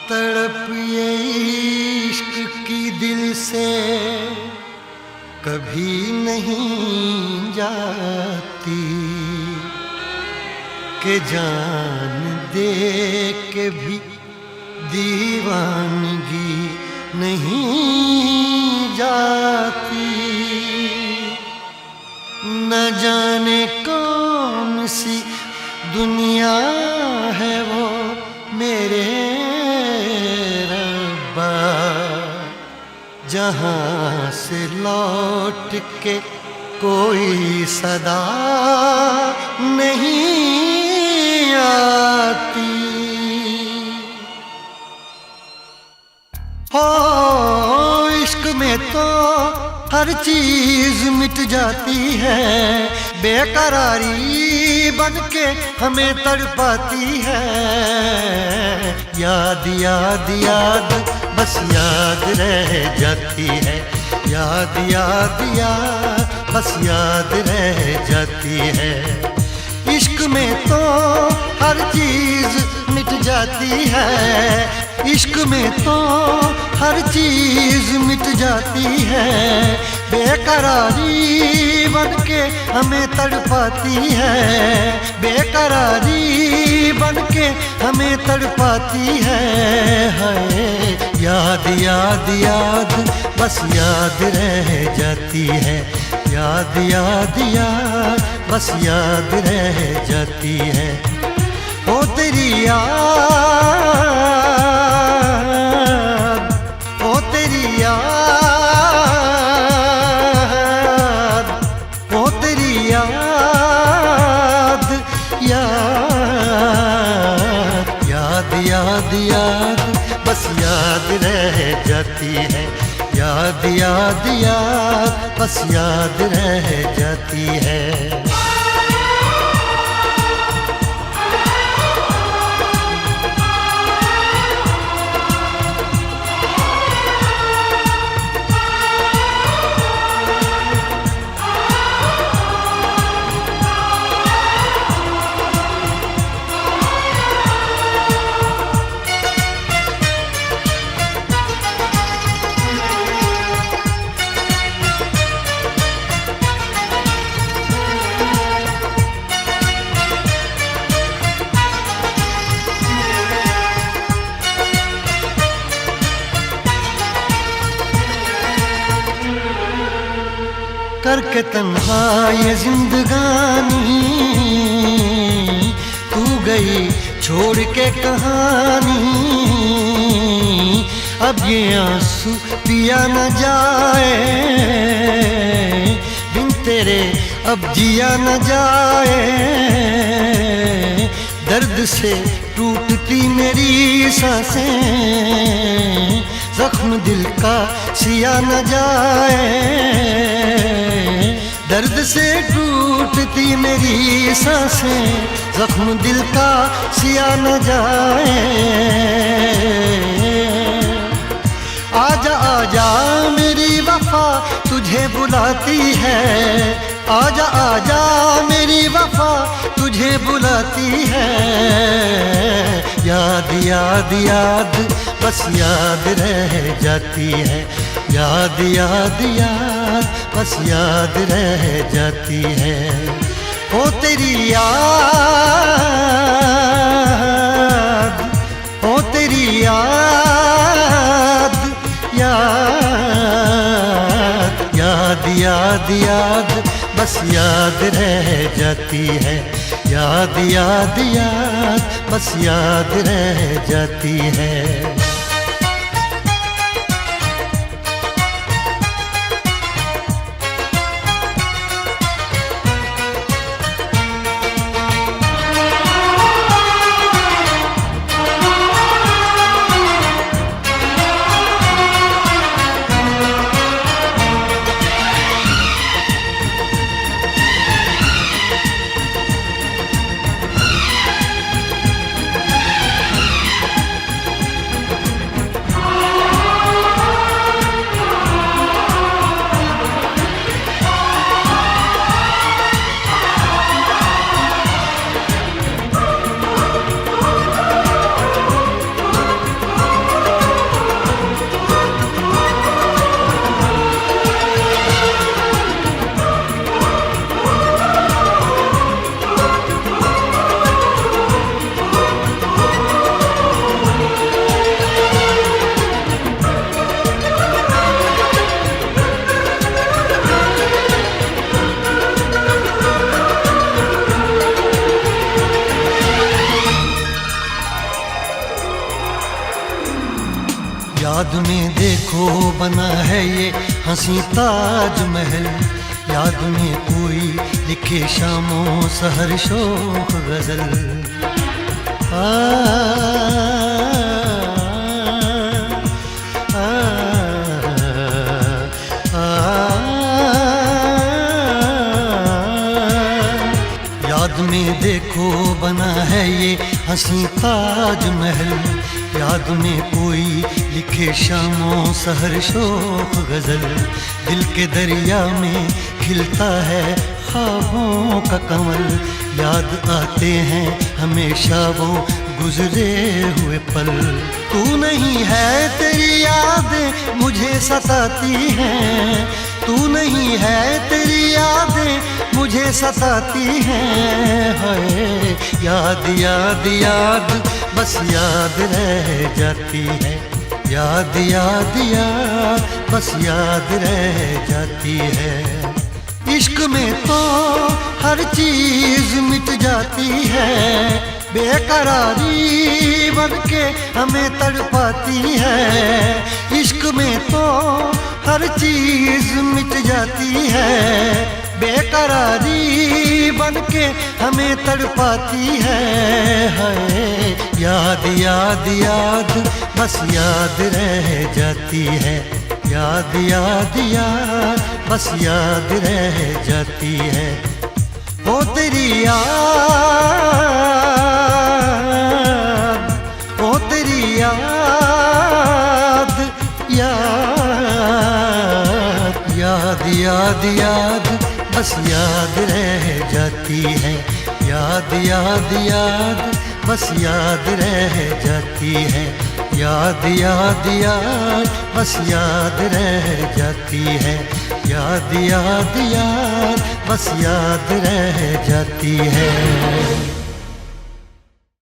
तड़प ये इश्क की दिल से कभी नहीं जाती कि जान दे के भी दीवानगी नहीं जाती। न जाने कौन सी दुनिया है वो मेरे रब्बा, जहाँ से लौट के कोई सदा नहीं आती। हो इश्क में तो हर चीज मिट जाती है, बेकरारी बन के हमें तड़पाती है। याद याद याद बस याद रह जाती है, याद याद याद बस याद रह जाती है। इश्क में तो हर चीज मिट जाती है, इश्क में तो हर चीज मिट जाती है। बेकरारी बन के हमें तड़पाती है, बेकरारी बन के हमें तड़पाती है। याद याद याद बस याद रह जाती है, याद याद याद बस याद रह जाती है। ओ तेरी याद, ओ तेरी याद, ओ तेरी याद, याद याद याद याद बस याद रह जाती है, याद याद याद बस याद रह जाती है। करके तन्हा ये जिंदगानी तू गई छोड़ के कहानी। अब ये आंसू पिया न जाए बिन तेरे, अब जिया न जाए। दर्द से टूटती मेरी सांसें, जख्म दिल का सिया न जाए। दर्द से टूटती मेरी सांसें, जख्म दिल का सिया न जाए। आजा आजा मेरी वफा तुझे बुलाती है, आजा आजा मेरी वफा तुझे बुलाती है। याद याद याद बस याद रह जाती है, याद याद याद बस याद रह जाती है। ओ तेरी याद, ओ तेरी याद, याद याद याद याद बस याद रह जाती है, याद याद याद बस याद रह जाती है। याद में देखो बना है ये हंसी ताजमहल, याद में कोई लिखे शामों सहर शोख गजल। आ, आ, आ, याद में देखो बना है ये हंसी ताजमहल, याद में कोई लिखे शामों सहर शोख गजल। दिल के दरिया में खिलता है ख्वाबों का कमल, याद आते हैं हमेशा वो गुजरे हुए पल। तू नहीं है तेरी यादें मुझे सताती हैं, तू नहीं है तेरी यादें मुझे सताती हैं। हाय याद याद याद बस याद रह जाती है, याद याद याद बस याद रह जाती है। इश्क में तो हर चीज मिट जाती है, बेकरारी बन के हमें तड़पाती है। इश्क में तो हर चीज मिट जाती है, बेकरारी बन के हमें तड़पाती है। हाय याद याद याद बस याद रह जाती है, याद याद याद बस याद रह जाती है। ओ तेरी याद, ओ तेरी याद, याद याद याद याद बस याद रह जाती है, याद याद याद बस याद रह जाती है। याद याद याद बस याद रह जाती है, याद याद याद बस याद रह जाती है।